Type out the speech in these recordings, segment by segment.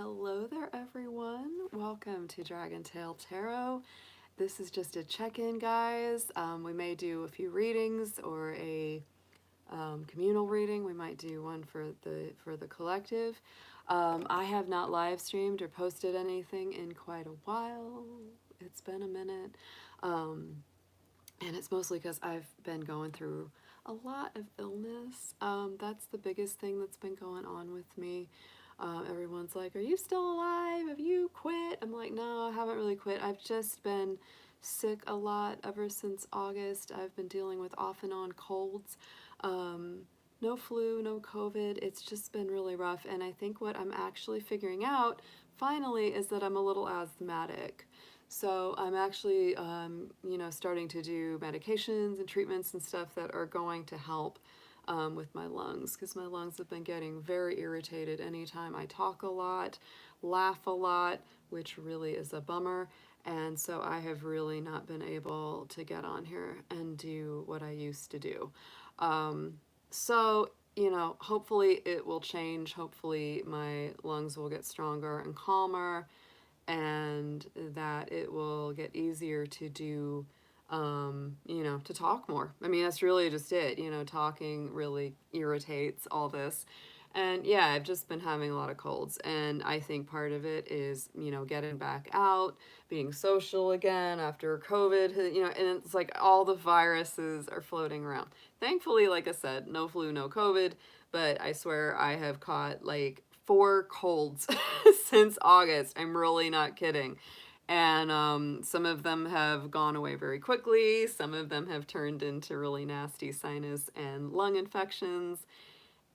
Hello there, everyone. Welcome to Dragon Tail Tarot. This is just a check-in, guys. We may do a few readings or a communal reading. We might do one for the collective. I have not live streamed or posted anything in quite a while. It's been a minute, and it's mostly because I've been going through a lot of illness. That's the biggest thing that's been going on with me. Everyone's like, are you still alive? Have you quit? I'm like, no, I haven't really quit. I've just been sick a lot ever since August. I've been dealing with off and on colds. No flu, no COVID. It's just been really rough. And I think what I'm actually figuring out finally is that I'm a little asthmatic. So I'm actually, starting to do medications and treatments and stuff that are going to help with my lungs, because my lungs have been getting very irritated anytime I talk a lot, laugh a lot, which really is a bummer. And so I have really not been able to get on here and do what I used to do. Hopefully it will change. Hopefully my lungs will get stronger and calmer, and that it will get easier to do, to talk more. I mean, that's really just it. Talking really irritates all this. And yeah, I've just been having a lot of colds. And I think part of it is, getting back out, being social again after COVID, and it's like all the viruses are floating around. Thankfully, like I said, no flu, no COVID, but I swear I have caught like 4 colds since August. I'm really not kidding. And some of them have gone away very quickly. Some of them have turned into really nasty sinus and lung infections.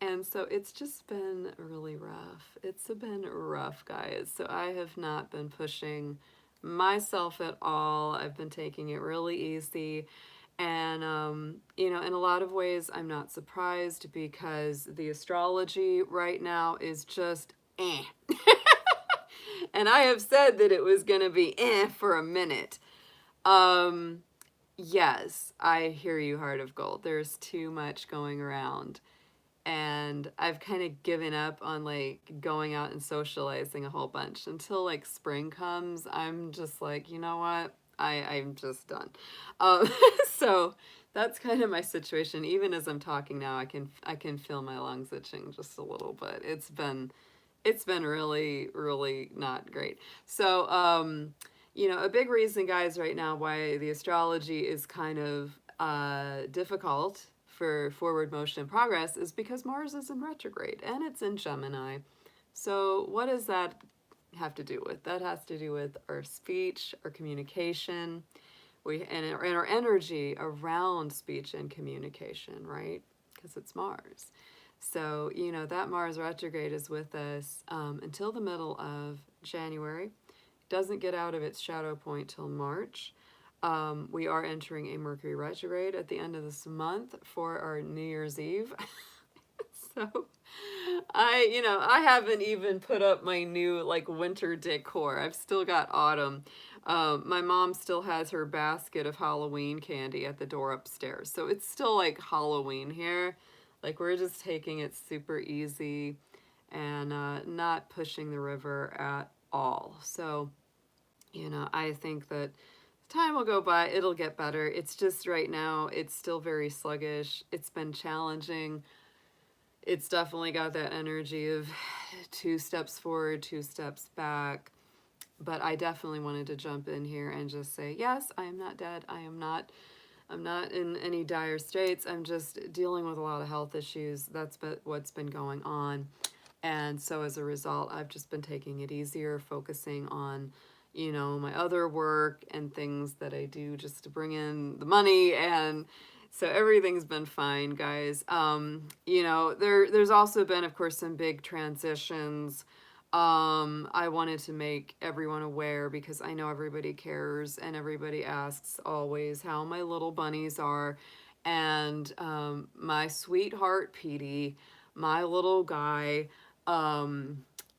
And so it's just been really rough. It's been rough, guys. So I have not been pushing myself at all. I've been taking it really easy. And, in a lot of ways, I'm not surprised because the astrology right now is just eh. And I have said that it was going to be eh for a minute. Yes, I hear you, Heart of Gold. There's too much going around. And I've kind of given up on like going out and socializing a whole bunch until like spring comes. I'm just like, you know what? I'm just done. Um, so that's kind of my situation. Even as I'm talking now, I can feel my lungs itching just a little bit. It's been really, really not great. So, a big reason, guys, right now why the astrology is kind of difficult for forward motion and progress is because Mars is in retrograde and it's in Gemini. So, what does that have to do with? That has to do with our speech, our communication, and our energy around speech and communication, right? Because it's Mars. So, that Mars retrograde is with us until the middle of January. Doesn't get out of its shadow point till March. We are entering a Mercury retrograde at the end of this month for our New Year's Eve. So I haven't even put up my new like winter decor. I've still got autumn. My mom still has her basket of Halloween candy at the door upstairs. So it's still like Halloween here. Like we're just taking it super easy and not pushing the river at all. So, I think that time will go by. It'll get better. It's just right now, it's still very sluggish. It's been challenging. It's definitely got that energy of 2 steps forward, 2 steps back. But I definitely wanted to jump in here and just say, yes, I am not dead. I'm not in any dire straits. I'm just dealing with a lot of health issues. That's what's been going on. And so as a result, I've just been taking it easier, focusing on, my other work and things that I do just to bring in the money. And so everything's been fine, guys. There's also been, of course, some big transitions. I wanted to make everyone aware because I know everybody cares and everybody asks always how my little bunnies are. And my sweetheart, Petey, my little guy,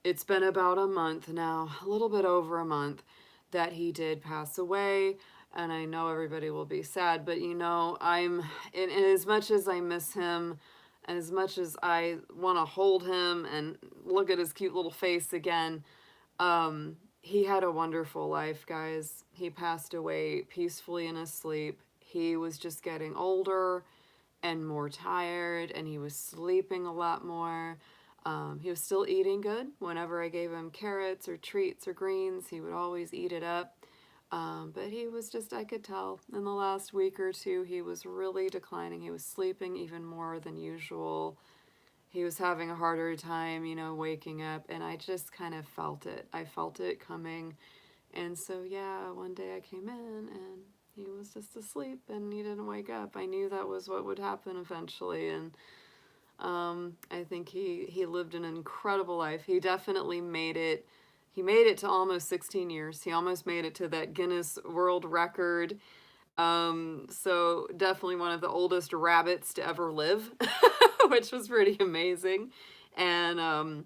it's been about a month now, a little bit over a month, that he did pass away. And I know everybody will be sad, but I'm in as much as I miss him And as much as I want to hold him and look at his cute little face again, he had a wonderful life, guys. He passed away peacefully in his sleep. He was just getting older and more tired, and he was sleeping a lot more. He was still eating good. Whenever I gave him carrots or treats or greens, he would always eat it up. But he was just, I could tell in the last week or two, he was really declining. He was sleeping even more than usual. He was having a harder time, you know, waking up, and I just kind of felt it. I felt it coming. And so, yeah, one day I came in and he was just asleep and he didn't wake up. I knew that was what would happen eventually. And I think he lived an incredible life. He definitely made it. He made it to almost 16 years. He almost made it to that Guinness World Record. So definitely one of the oldest rabbits to ever live, which was pretty amazing. And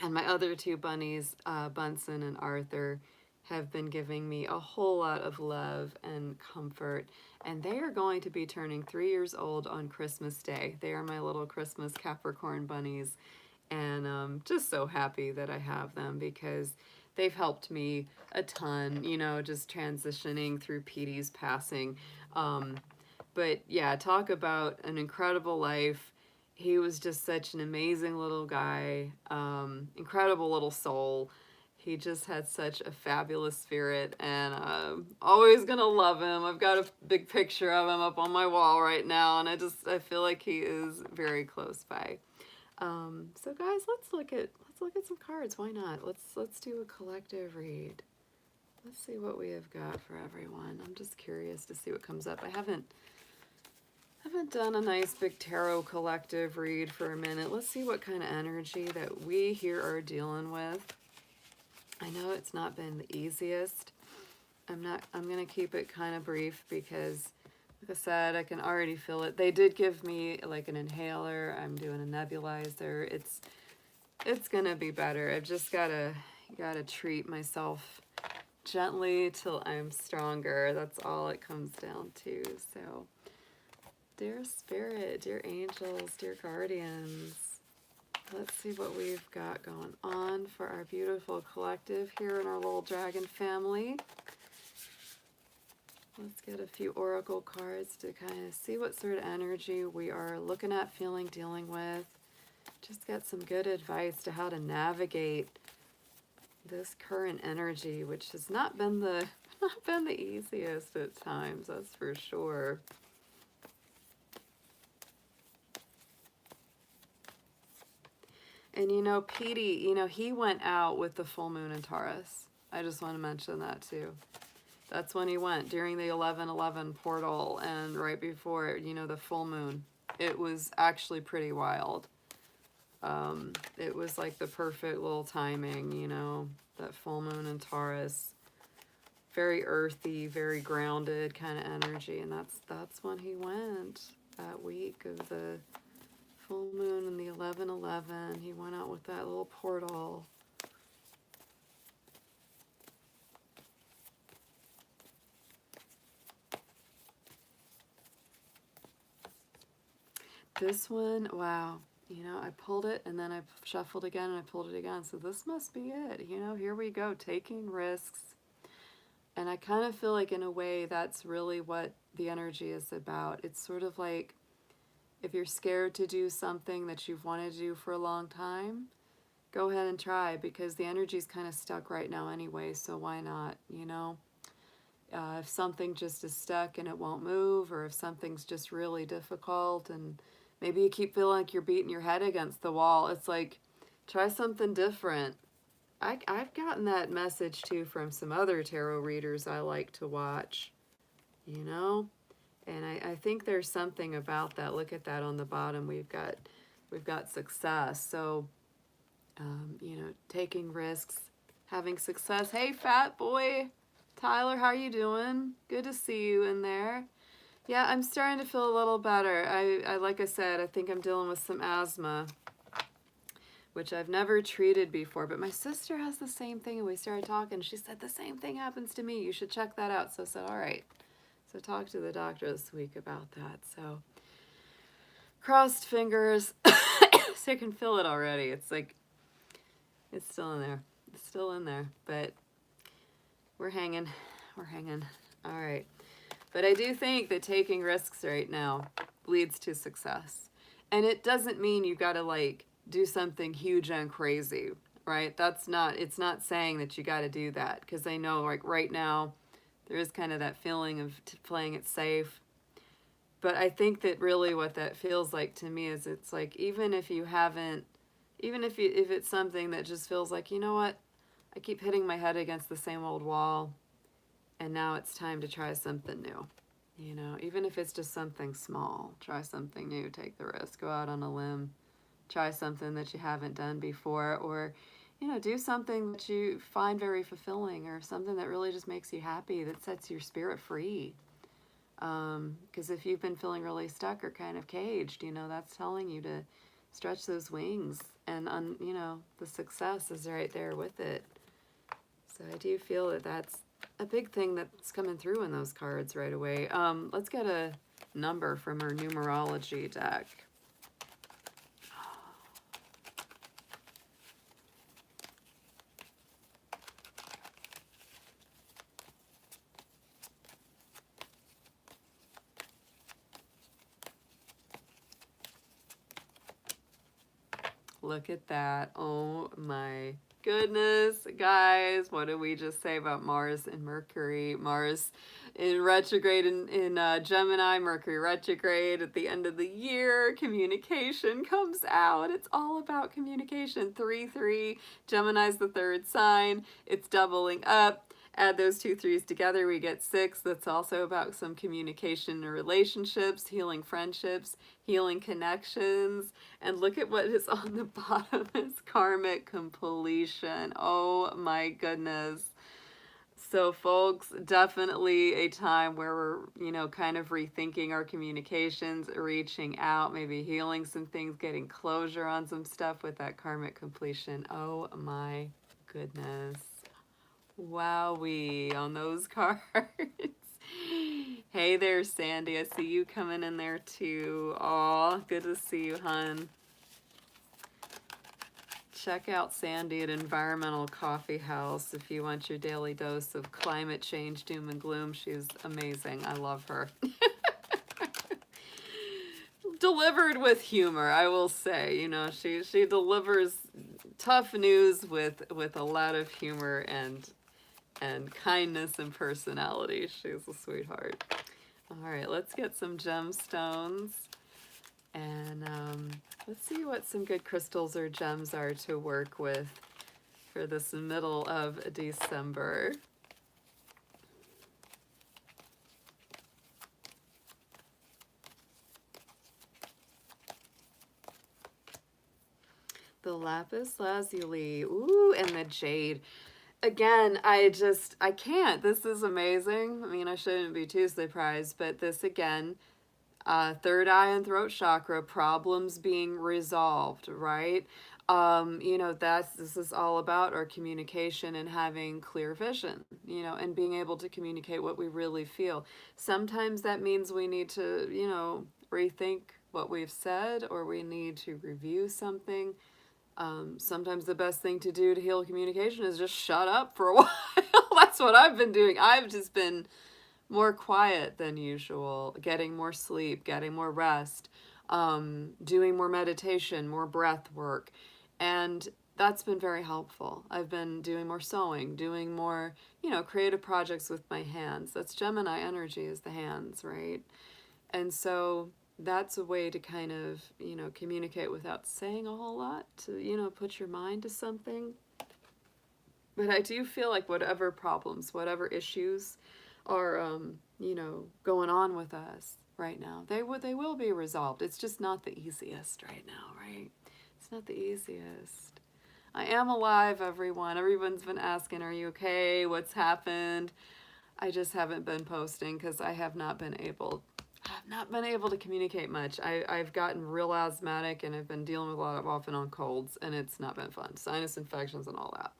my other two bunnies, Bunsen and Arthur, have been giving me a whole lot of love and comfort. And they are going to be turning 3 years old on Christmas Day. They are my little Christmas Capricorn bunnies. And just so happy that I have them because they've helped me a ton, you know, just transitioning through Petey's passing. But yeah, talk about an incredible life. He was just such an amazing little guy, incredible little soul. He just had such a fabulous spirit, and always gonna love him. I've got a big picture of him up on my wall right now, and I feel like he is very close by. So guys, let's look at some cards. Why not? Let's do a collective read. Let's see what we have got for everyone. I'm just curious to see what comes up. I haven't done a nice big tarot collective read for a minute. Let's see what kind of energy that we here are dealing with. I know it's not been the easiest. I'm gonna keep it kind of brief because, like I said, I can already feel it. They did give me like an inhaler. I'm doing a nebulizer. It's gonna be better. I've just gotta treat myself gently till I'm stronger. That's all it comes down to. So, dear spirit, dear angels, dear guardians, let's see what we've got going on for our beautiful collective here in our little dragon family. Let's get a few oracle cards to kind of see what sort of energy we are looking at, feeling, dealing with. Just get some good advice to how to navigate this current energy, which has not been the easiest at times, that's for sure. And you know, Petey, you know, he went out with the full moon in Taurus. I just want to mention that too. That's when he went, during the 11/11 portal and right before, you know, the full moon. It was actually pretty wild. It was like the perfect little timing, you know, that full moon in Taurus. Very earthy, very grounded kind of energy, and that's when he went, that week of the full moon and the 11/11. He went out with that little portal. This one, wow. You know, I pulled it and then I shuffled again and I pulled it again. So this must be it. You know, here we go, taking risks. And I kind of feel like in a way that's really what the energy is about. It's sort of like if you're scared to do something that you've wanted to do for a long time, go ahead and try because the energy is kind of stuck right now anyway. So why not, you know? If something just is stuck and it won't move, or if something's just really difficult and maybe you keep feeling like you're beating your head against the wall, it's like, try something different. I've gotten that message too from some other tarot readers I like to watch, you know? And I think there's something about that. Look at that on the bottom. We've got success. So, you know, taking risks, having success. Hey, fat boy. Tyler, how are you doing? Good to see you in there. Yeah, I'm starting to feel a little better. I like I said, I think I'm dealing with some asthma, which I've never treated before, but my sister has the same thing, and we started talking. She said, the same thing happens to me. You should check that out. So I said, all right. So talk to the doctor this week about that. So crossed fingers. So I can feel it already. It's like, it's still in there. It's still in there, but we're hanging. We're hanging. All right. But I do think that taking risks right now leads to success. And it doesn't mean you got to like do something huge and crazy, right? That's not, it's not saying that you got to do that, because I know like right now there is kind of that feeling of playing it safe. But I think that really what that feels like to me is it's like, even if you haven't, even if it's something that just feels like, you know what, I keep hitting my head against the same old wall, and now it's time to try something new. You know, even if it's just something small, try something new, take the risk, go out on a limb, try something that you haven't done before, or, you know, do something that you find very fulfilling, or something that really just makes you happy, that sets your spirit free. Because if you've been feeling really stuck or kind of caged, you know, that's telling you to stretch those wings, and, you know, the success is right there with it. So I do feel that that's a big thing that's coming through in those cards right away. Let's get a number from our numerology deck. Look at that. Oh my goodness, guys. What did we just say about Mars and Mercury? Mars in retrograde in Gemini, Mercury retrograde at the end of the year. Communication comes out. It's all about communication. 3-3. Gemini's the third sign. It's doubling up. Add those 2 3s together, we get 6. That's also about some communication and relationships, healing friendships, healing connections. And look at what is on the bottom. It's karmic completion. Oh my goodness. So folks, definitely a time where we're, you know, kind of rethinking our communications, reaching out, maybe healing some things, getting closure on some stuff with that karmic completion. Oh my goodness. Wowee on those cards. Hey there, Sandy. I see you coming in there too. Aw, good to see you, hun. Check out Sandy at Environmental Coffee House if you want your daily dose of climate change, doom and gloom. She's amazing. I love her. Delivered with humor, I will say. You know, she delivers tough news with a lot of humor and kindness and personality. She's a sweetheart. All right, let's get some gemstones. And let's see what some good crystals or gems are to work with for this middle of December. The lapis lazuli. Ooh, and the jade. Again, I can't. This is amazing. I mean, I shouldn't be too surprised, but this again, third eye and throat chakra, problems being resolved, right? You know, this is all about our communication and having clear vision, you know, and being able to communicate what we really feel. Sometimes that means we need to, you know, rethink what we've said, or we need to review something. Sometimes the best thing to do to heal communication is just shut up for a while. That's what I've been doing. I've just been more quiet than usual, getting more sleep, getting more rest, doing more meditation, more breath work. And that's been very helpful. I've been doing more sewing, doing more, you know, creative projects with my hands. That's Gemini energy, is the hands, right? And so that's a way to kind of, you know, communicate without saying a whole lot, to, you know, put your mind to something. But I do feel like whatever problems, whatever issues are, you know, going on with us right now, they will be resolved. It's just not the easiest right now, right? It's not the easiest. I am alive, everyone. Everyone's been asking, are you okay? What's happened? I just haven't been posting because I have not been able to communicate much. I've gotten real asthmatic, and I've been dealing with a lot of off and on colds, and it's not been fun. Sinus infections and all that.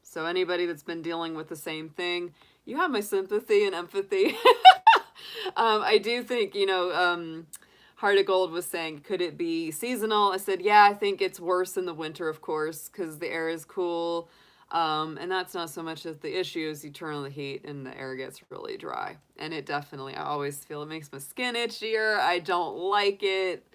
So anybody that's been dealing with the same thing, you have my sympathy and empathy. I do think, you know, Heart of Gold was saying, could it be seasonal? I said, yeah, I think it's worse in the winter, of course, because the air is cool. And that's not so much as the issue is you turn on the heat and the air gets really dry. And it definitely, I always feel it makes my skin itchier. I don't like it.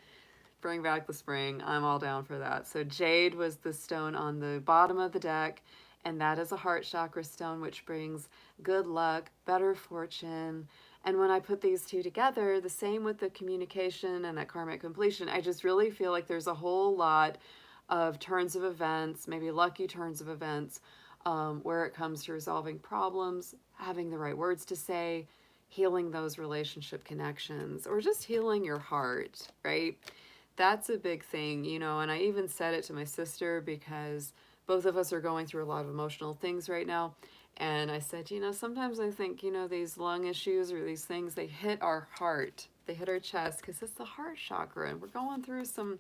Bring back the spring. I'm all down for that. So jade was the stone on the bottom of the deck, and that is a heart chakra stone, which brings good luck, better fortune. And when I put these two together, the same with the communication and that karmic completion, I just really feel like there's a whole lot of turns of events, maybe lucky turns of events, where it comes to resolving problems, having the right words to say, healing those relationship connections, or just healing your heart, right? That's a big thing, you know, and I even said it to my sister because both of us are going through a lot of emotional things right now. And I said, you know, sometimes I think, you know, these lung issues or these things, they hit our heart, they hit our chest because it's the heart chakra and we're going through some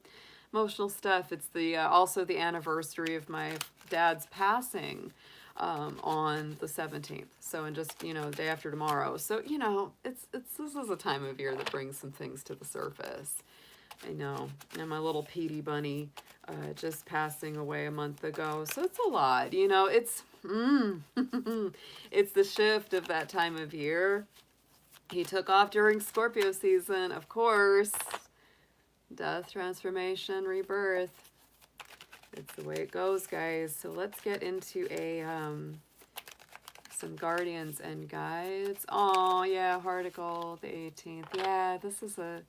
emotional stuff. It's the also the anniversary of my dad's passing on the 17th. So in just, you know, the day after tomorrow. So, you know, it's this is a time of year that brings some things to the surface. I know. And my little Petey bunny just passing away a month ago. So it's a lot, you know, it's it's the shift of that time of year. He took off during Scorpio season, of course. Death, transformation, rebirth. It's the way it goes, guys. So let's get into a some guardians and guides. Oh yeah, Heart of Gold, the 18th. Yeah, this is a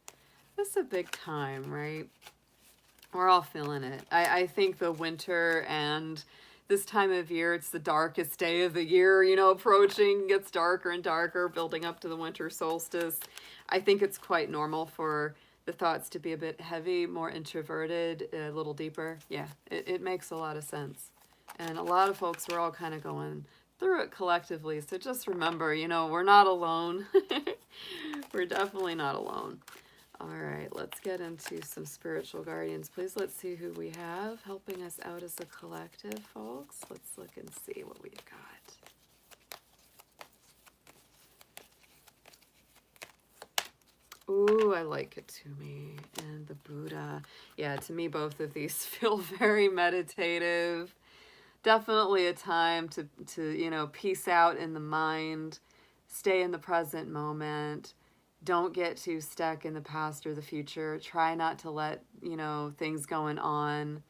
big time, right? We're all feeling it. I think the winter and this time of year, it's the darkest day of the year, you know, approaching, gets darker and darker, building up to the winter solstice. I think it's quite normal for the thoughts to be a bit heavy, more introverted, a little deeper. Yeah, it makes a lot of sense. And a lot of folks, we're all kind of going through it collectively. So just remember, you know, we're not alone. We're definitely not alone. All right, let's get into some spiritual guardians. Please, let's see who we have helping us out as a collective, folks. Let's look and see what we've got. Ooh, I like Katumi and the Buddha. Yeah, to me, both of these feel very meditative. Definitely a time to you know, peace out in the mind, stay in the present moment. Don't get too stuck in the past or the future. Try not to let, you know, things going on,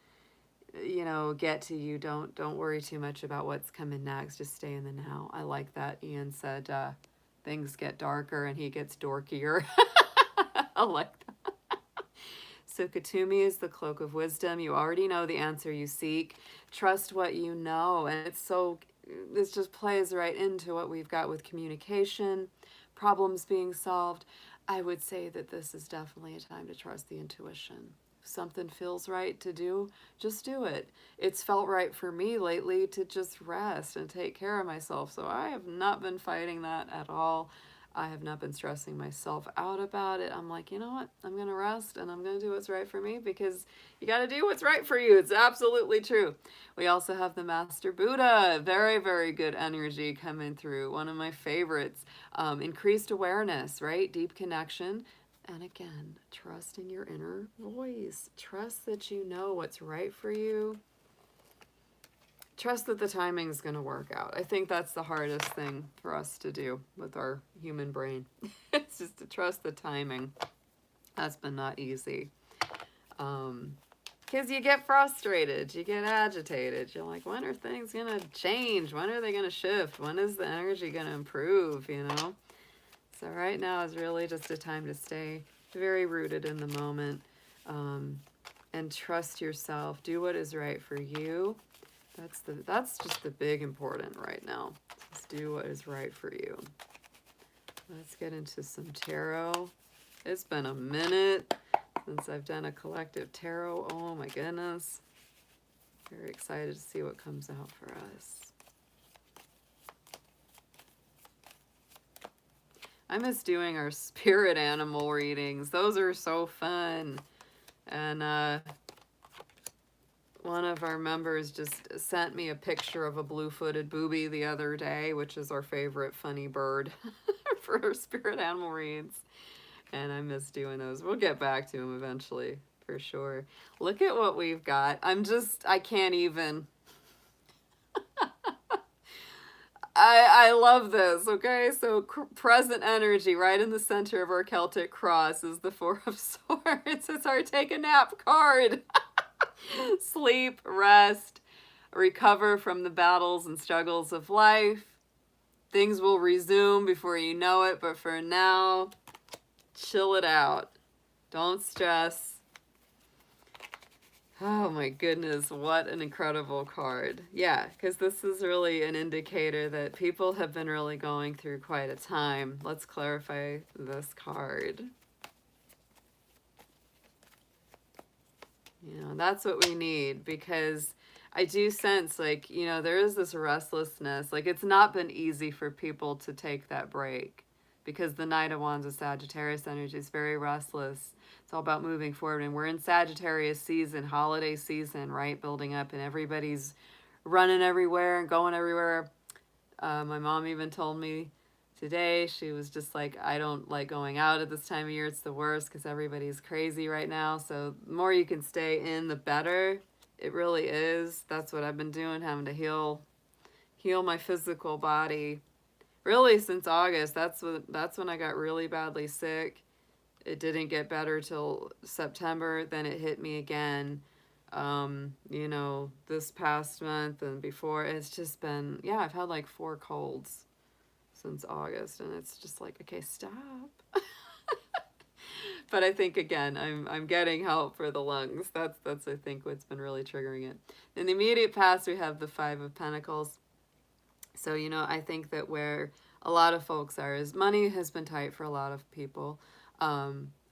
you know, get to you. Don't worry too much about what's coming next. Just stay in the now. I like that. Ian said things get darker and he gets dorkier. I like that. So Katumi is the cloak of wisdom. You already know the answer you seek. Trust what you know. And this just plays right into what we've got with communication, problems being solved. I would say that this is definitely a time to trust the intuition. If something feels right to do, just do it. It's felt right for me lately to just rest and take care of myself. So I have not been fighting that at all. I have not been stressing myself out about it. I'm like, you know what? I'm going to rest and I'm going to do what's right for me because you got to do what's right for you. It's absolutely true. We also have the Master Buddha. Very, very good energy coming through. One of my favorites. Increased awareness, right? Deep connection. And again, trusting your inner voice. Trust that you know what's right for you. Trust that the timing is going to work out. I think that's the hardest thing for us to do with our human brain. It's just to trust the timing. That's been not easy. Because you get frustrated. You get agitated. You're like, when are things going to change? When are they going to shift? When is the energy going to improve, you know? So right now is really just a time to stay very rooted in the moment and trust yourself. Do what is right for you. That's just the big important right now. Just do what is right for you. Let's get into some tarot. It's been a minute since I've done a collective tarot. Oh my goodness. Very excited to see what comes out for us. I miss doing our spirit animal readings. Those are so fun. And one of our members just sent me a picture of a blue-footed booby the other day, which is our favorite funny bird for our spirit animal reads. And I miss doing those. We'll get back to them eventually, for sure. Look at what we've got. I can't even. I love this, okay? So present energy right in the center of our Celtic cross is the Four of Swords. It's our take a nap card. Sleep, rest, recover from the battles and struggles of life. Things will resume before you know it, but for now, chill it out. Don't stress. Oh my goodness, what an incredible card. Yeah, because this is really an indicator that people have been really going through quite a time. Let's clarify this card. You know, that's what we need, because I do sense, like, you know, there is this restlessness. Like, it's not been easy for people to take that break, because the Knight of Wands of Sagittarius energy is very restless. It's all about moving forward, and we're in Sagittarius season, holiday season, right? Building up, and everybody's running everywhere and going everywhere. My mom even told me today, she was just like, I don't like going out at this time of year. It's the worst because everybody's crazy right now. So the more you can stay in, the better. It really is. That's what I've been doing, having to heal my physical body. Really since August. That's when I got really badly sick. It didn't get better till September. Then it hit me again. You know, this past month and before. It's just been, yeah, I've had like 4 colds since August, and it's just like, okay, stop. But I think, again, I'm getting help for the lungs. That's I think what's been really triggering it. In the immediate past, we have the 5 of Pentacles. So, you know, I think that where a lot of folks are is money has been tight for a lot of people.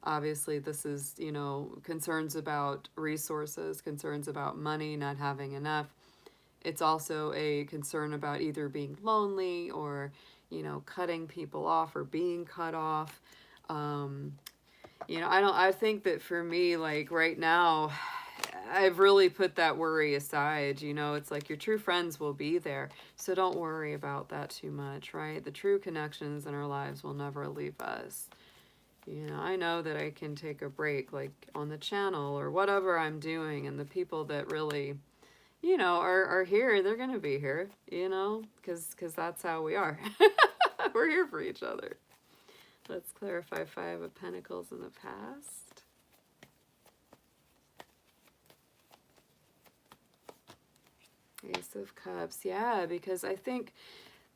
Obviously, this is, you know, concerns about resources, concerns about money, not having enough. It's also a concern about either being lonely or, you know, cutting people off or being cut off. You know, I think that for me, like right now, I've really put that worry aside. You know, it's like your true friends will be there. So don't worry about that too much, right? The true connections in our lives will never leave us. You know, I know that I can take a break, like on the channel or whatever I'm doing, and the people that really, you know, are here, they're going to be here, you know, because that's how we are. We're here for each other. Let's clarify 5 of Pentacles in the past. Ace of Cups. Yeah, because I think,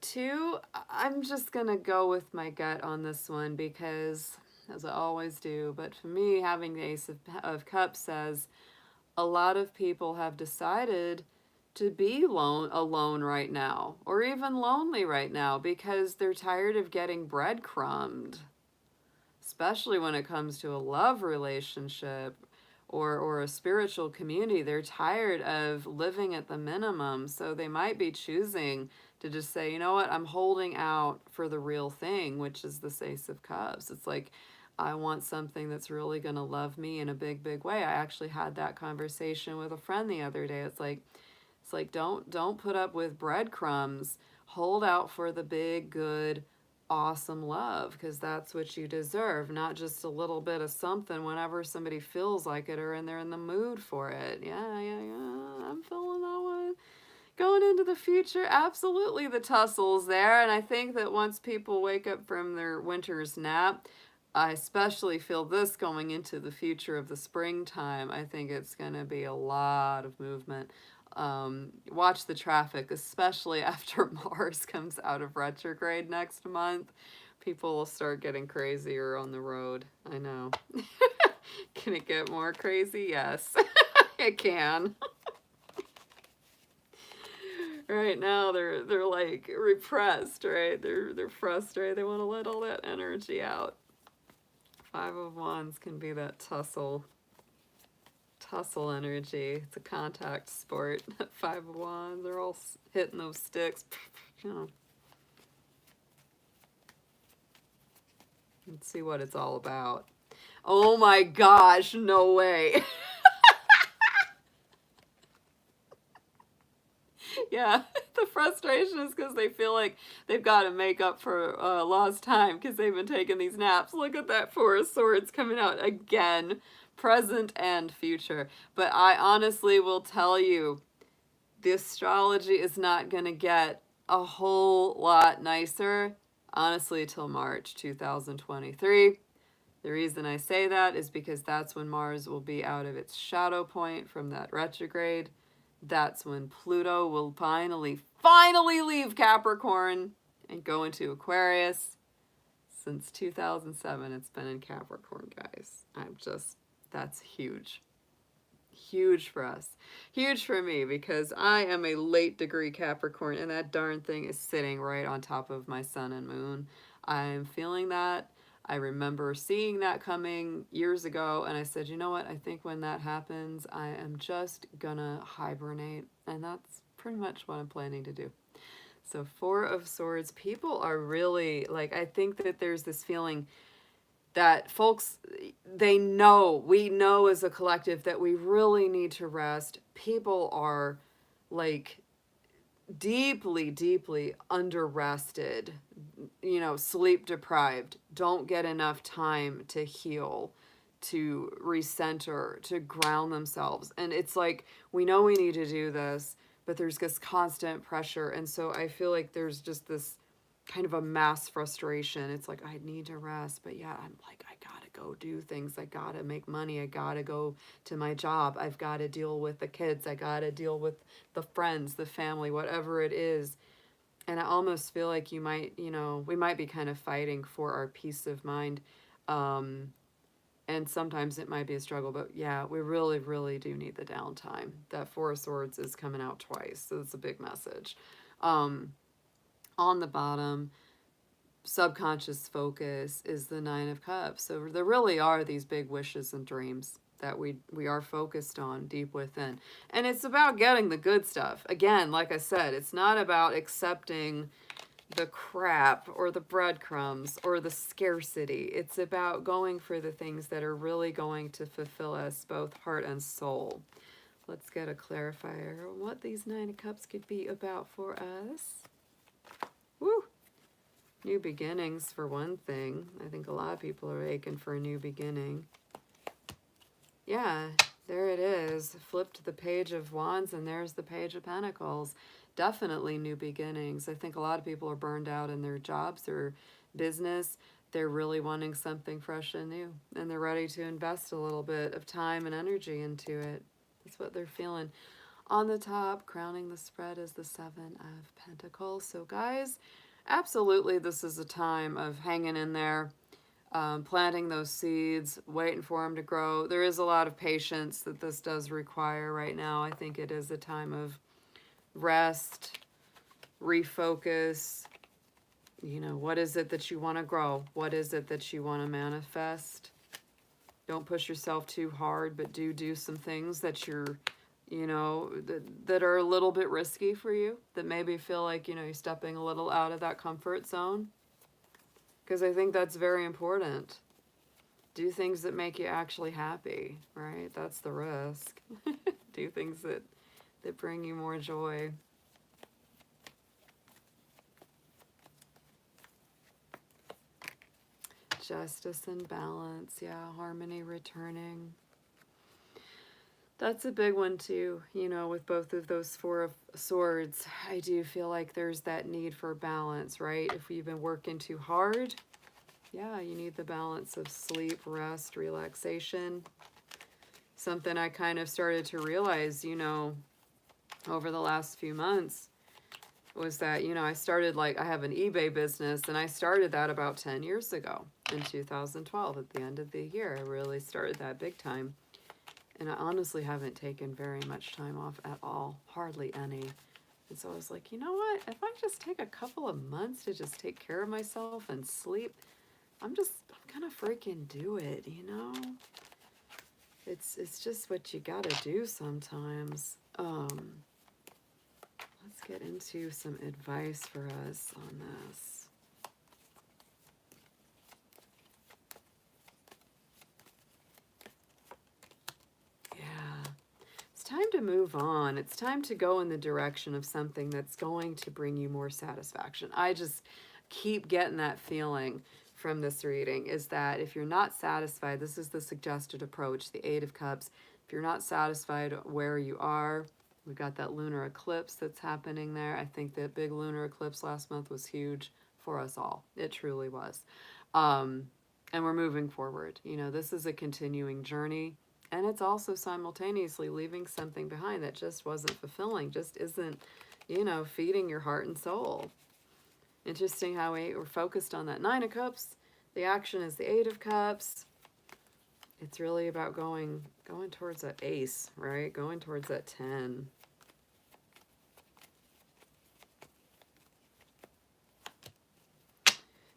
too, I'm just going to go with my gut on this one because, as I always do, but for me, having the Ace of Cups says a lot of people have decided to be alone right now, or even lonely right now, because they're tired of getting breadcrumbed, especially when it comes to a love relationship or a spiritual community. They're tired of living at the minimum, so they might be choosing to just say, you know what, I'm holding out for the real thing, which is the Ace of Cups. It's like, I want something that's really going to love me in a big, big way. I actually had that conversation with a friend the other day. It's like don't put up with breadcrumbs. Hold out for the big, good, awesome love, because that's what you deserve, not just a little bit of something whenever somebody feels like it or and they're in the mood for it. Yeah, I'm feeling that one. Going into the future, absolutely the tussle's there, and I think that once people wake up from their winter's nap, I especially feel this going into the future of the springtime. I think it's going to be a lot of movement. Watch the traffic, especially after Mars comes out of retrograde next month. People will start getting crazier on the road. I know. Can it get more crazy? Yes, it can. Right now they're like repressed, right? They're frustrated. They want to let all that energy out. 5 of Wands can be that tussle energy. It's a contact sport. 5 of Wands, they're all hitting those sticks. You know. Let's see what it's all about. Oh my gosh, no way. Yeah, the frustration is because they feel like they've got to make up for lost time because they've been taking these naps. Look at that Four of Swords coming out again, present and future. But I honestly will tell you, the astrology is not going to get a whole lot nicer, honestly, till March 2023. The reason I say that is because that's when Mars will be out of its shadow point from that retrograde. That's when Pluto will finally leave Capricorn and go into Aquarius. Since 2007, it's been in Capricorn, guys. That's huge. Huge for us. Huge for me because I am a late degree Capricorn and that darn thing is sitting right on top of my sun and moon. I'm feeling that. I remember seeing that coming years ago and I said, you know what? I think when that happens, I am just gonna hibernate. And that's pretty much what I'm planning to do. So Four of Swords, people are really, like, I think that there's this feeling that folks, we know as a collective that we really need to rest. People are like deeply, deeply under rested, sleep deprived, don't get enough time to heal, to recenter, to ground themselves. And it's like, we know we need to do this, but there's this constant pressure. And so I feel like there's just this kind of a mass frustration. It's like, I need to rest, but yeah, I'm like, I gotta go do things. I gotta make money. I gotta go to my job. I've got to deal with the kids. I gotta deal with the friends, the family, whatever it is. And I almost feel like we might be kind of fighting for our peace of mind. And sometimes it might be a struggle, but yeah, we really, really do need the downtime. That Four of Swords is coming out twice, so it's a big message. On the bottom, subconscious focus is the Nine of Cups. So there really are these big wishes and dreams that we are focused on deep within. And it's about getting the good stuff. Again, like I said, it's not about accepting the crap or the breadcrumbs or the scarcity. It's about going for the things that are really going to fulfill us, both heart and soul. Let's get a clarifier on what these Nine of Cups could be about for us. Woo! New beginnings, for one thing. I think a lot of people are aching for a new beginning. Yeah, there it is. Flipped the Page of Wands, and there's the Page of Pentacles. Definitely new beginnings. I think a lot of people are burned out in their jobs or business. They're really wanting something fresh and new, and they're ready to invest a little bit of time and energy into it. That's what they're feeling. On the top, crowning the spread, is the Seven of Pentacles. So guys, absolutely this is a time of hanging in there, planting those seeds, waiting for them to grow. There is a lot of patience that this does require right now. I think it is a time of rest, refocus. What is it that you want to grow? What is it that you want to manifest? Don't push yourself too hard, but do some things that you're that are a little bit risky for you, that maybe feel like, you're stepping a little out of that comfort zone. Because I think that's very important. Do things that make you actually happy, right? That's the risk. Do things that bring you more joy. Justice and balance, yeah, harmony returning. That's a big one too, with both of those Four of Swords. I do feel like there's that need for balance, right? If you've been working too hard, yeah, you need the balance of sleep, rest, relaxation. Something I kind of started to realize, over the last few months was that, I started, I have an eBay business, and I started that about 10 years ago in 2012 at the end of the year. I really started that big time. And I honestly haven't taken very much time off at all, hardly any. And so I was like, you know what? If I just take a couple of months to just take care of myself and sleep, I'm gonna freaking do it, It's just what you gotta do sometimes. Let's get into some advice for us on this. It's time time to move on. It's time to go in the direction of something that's going to bring you more satisfaction. I just keep getting that feeling from this reading, is that if you're not satisfied, this is the suggested approach, the Eight of Cups. If you're not satisfied where you are, we've got that lunar eclipse that's happening there. I think that big lunar eclipse last month was huge for us all. It truly was. And we're moving forward. You know, this is a continuing journey. And it's also simultaneously leaving something behind that just wasn't fulfilling, just isn't, you know, feeding your heart and soul. Interesting how we're focused on that Nine of Cups. The action is the Eight of Cups. It's really about going towards that ace, right? Going towards that 10.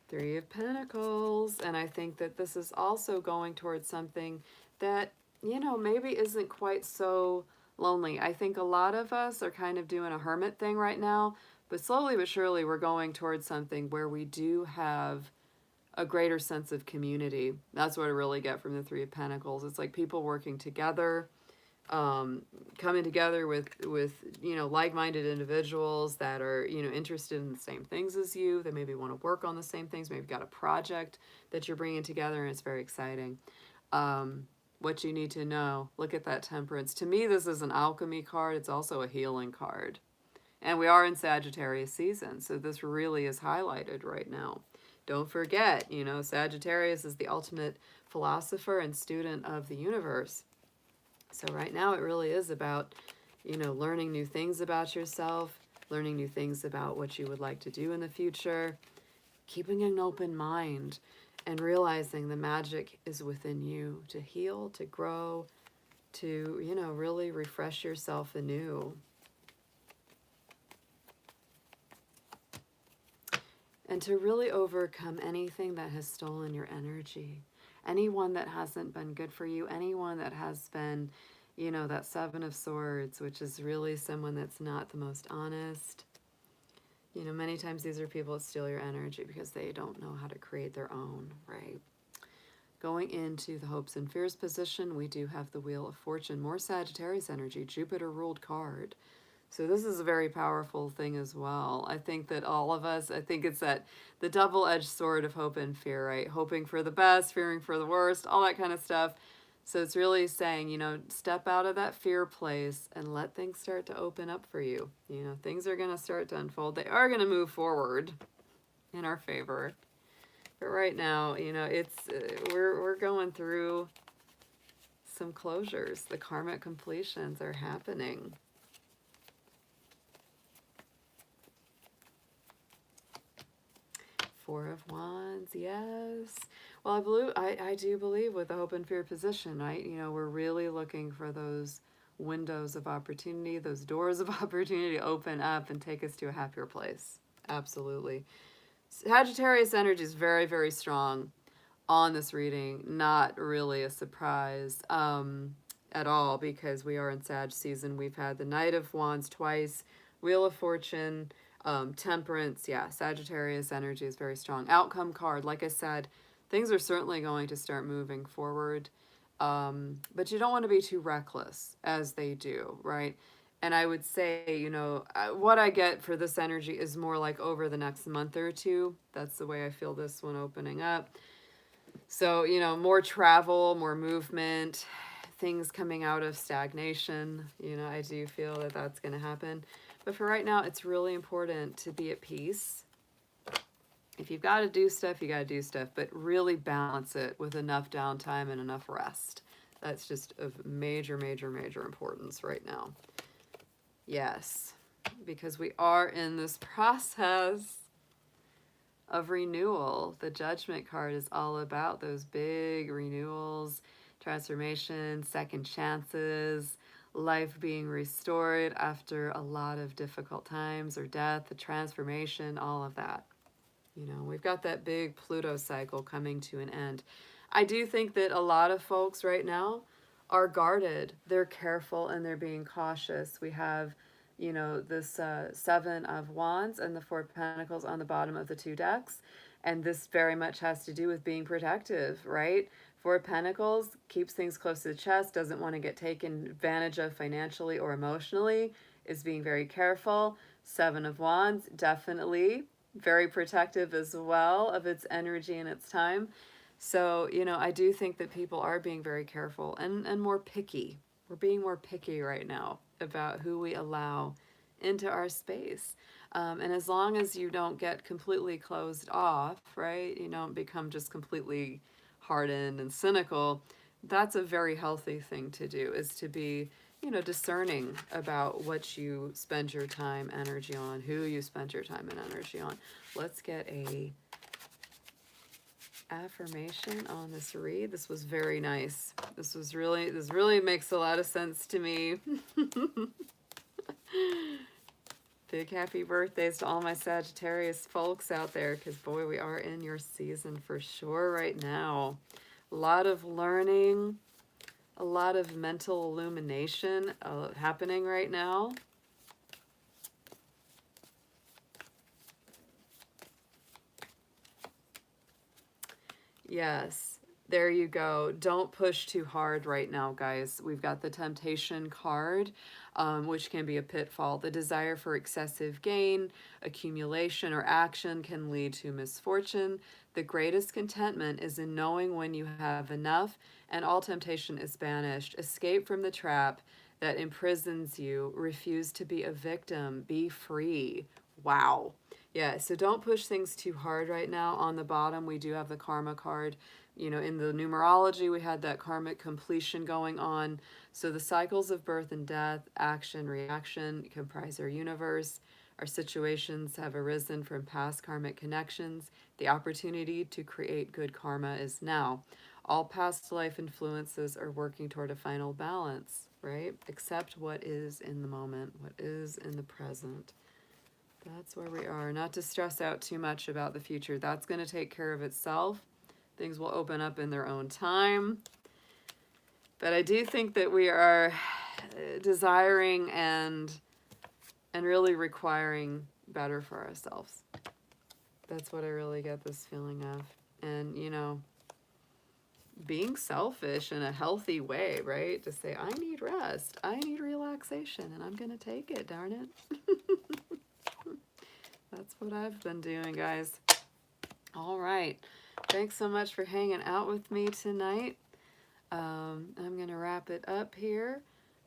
Three of Pentacles. And I think that this is also going towards something that, you know, maybe isn't quite so lonely. I think a lot of us are kind of doing a hermit thing right now, but slowly but surely we're going towards something where we do have a greater sense of community. That's what I really get from the Three of Pentacles. It's like people working together, coming together with you know, like-minded individuals that are, you know, interested in the same things as you. They maybe want to work on the same things. Maybe you've got a project that you're bringing together, and it's very exciting. What you need to know, look at that Temperance. To me, this is an alchemy card. It's also a healing card. And we are in Sagittarius season, so this really is highlighted right now. Don't forget, you know, Sagittarius is the ultimate philosopher and student of the universe. So right now it really is about, you know, learning new things about yourself, learning new things about what you would like to do in the future, keeping an open mind, and realizing the magic is within you to heal, to grow, to, you know, really refresh yourself anew. And to really overcome anything that has stolen your energy. Anyone that hasn't been good for you, anyone that has been, you know, that Seven of Swords, which is really someone that's not the most honest. You know, many times these are people that steal your energy because they don't know how to create their own, right? Going into the hopes and fears position, we do have the Wheel of Fortune, more Sagittarius energy, Jupiter ruled card. So this is a very powerful thing as well. I think that all of us, I think it's that the double-edged sword of hope and fear, right? Hoping for the best, fearing for the worst, all that kind of stuff. So it's really saying, you know, step out of that fear place and let things start to open up for you. You know, things are going to start to unfold. They are going to move forward in our favor. But right now, you know, it's we're going through some closures. The karmic completions are happening. Four of Wands, yes. Well, I do believe with the hope and fear position, right? You know, we're really looking for those windows of opportunity, those doors of opportunity to open up and take us to a happier place. Absolutely. Sagittarius energy is very, very strong on this reading. Not really a surprise at all, because we are in Sag season. We've had the Knight of Wands twice, Wheel of Fortune, Temperance. Yeah, Sagittarius energy is very strong. Outcome card, like I said, things are certainly going to start moving forward, but you don't want to be too reckless as they do, right? And I would say, you know, what I get for this energy is more like over the next month or two. That's the way I feel this one opening up. So, you know, more travel, more movement, things coming out of stagnation. You know, I do feel that that's going to happen. But for right now, it's really important to be at peace. If you've got to do stuff, you got to do stuff, but really balance it with enough downtime and enough rest. That's just of major, major, major importance right now. Yes, because we are in this process of renewal. The Judgment card is all about those big renewals, transformation, second chances, life being restored after a lot of difficult times or death, the transformation, all of that. You know, we've got that big Pluto cycle coming to an end. I do think that a lot of folks right now are guarded. They're careful and they're being cautious. We have, you know, this Seven of Wands and the Four of Pentacles on the bottom of the two decks. And this very much has to do with being protective, right? Four of Pentacles keeps things close to the chest, doesn't want to get taken advantage of financially or emotionally, is being very careful. Seven of Wands, definitely very protective as well of its energy and its time. So, you know, I do think that people are being very careful and more picky. We're being more picky right now about who we allow into our space. And as long as you don't get completely closed off, right, you don't become just completely hardened and cynical, that's a very healthy thing to do, is to be, you know, discerning about what you spend your time, energy on, who you spend your time and energy on. Let's get a affirmation on this read. This was very nice. This really makes a lot of sense to me. Big happy birthdays to all my Sagittarius folks out there, because boy, we are in your season for sure right now. A lot of learning, a lot of mental illumination happening right now. Yes, there you go. Don't push too hard right now, guys. We've got the Temptation card, which can be a pitfall. The desire for excessive gain, accumulation, or action can lead to misfortune. The greatest contentment is in knowing when you have enough, and all temptation is banished. Escape from the trap that imprisons you. Refuse to be a victim. Be free. Wow. Yeah, so don't push things too hard right now. On the bottom, we do have the Karma card. You know, in the numerology, we had that karmic completion going on. So the cycles of birth and death, action, reaction, comprise our universe. Our situations have arisen from past karmic connections. The opportunity to create good karma is now. All past life influences are working toward a final balance, right? Accept what is in the moment, what is in the present. That's where we are. Not to stress out too much about the future. That's going to take care of itself. Things will open up in their own time. But I do think that we are desiring and really requiring better for ourselves. That's what I really get this feeling of. And, you know, being selfish in a healthy way, right? To say, I need rest. I need relaxation. And I'm going to take it, darn it. That's what I've been doing, guys. All right. Thanks so much for hanging out with me tonight. I'm going to wrap it up here.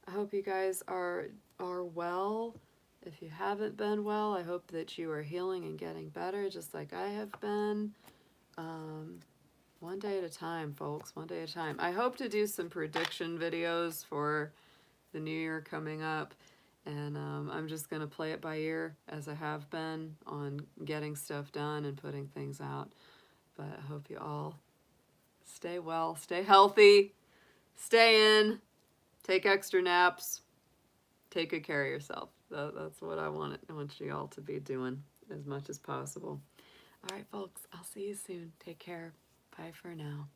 I hope you guys are well. If you haven't been well, I hope that you are healing and getting better, just like I have been. One day at a time, folks. One day at a time. I hope to do some prediction videos for the new year coming up. And I'm just going to play it by ear, as I have been, on getting stuff done and putting things out. But I hope you all stay well, stay healthy, stay in, take extra naps, take good care of yourself. That's what I want you all to be doing as much as possible. All right, folks, I'll see you soon. Take care. Bye for now.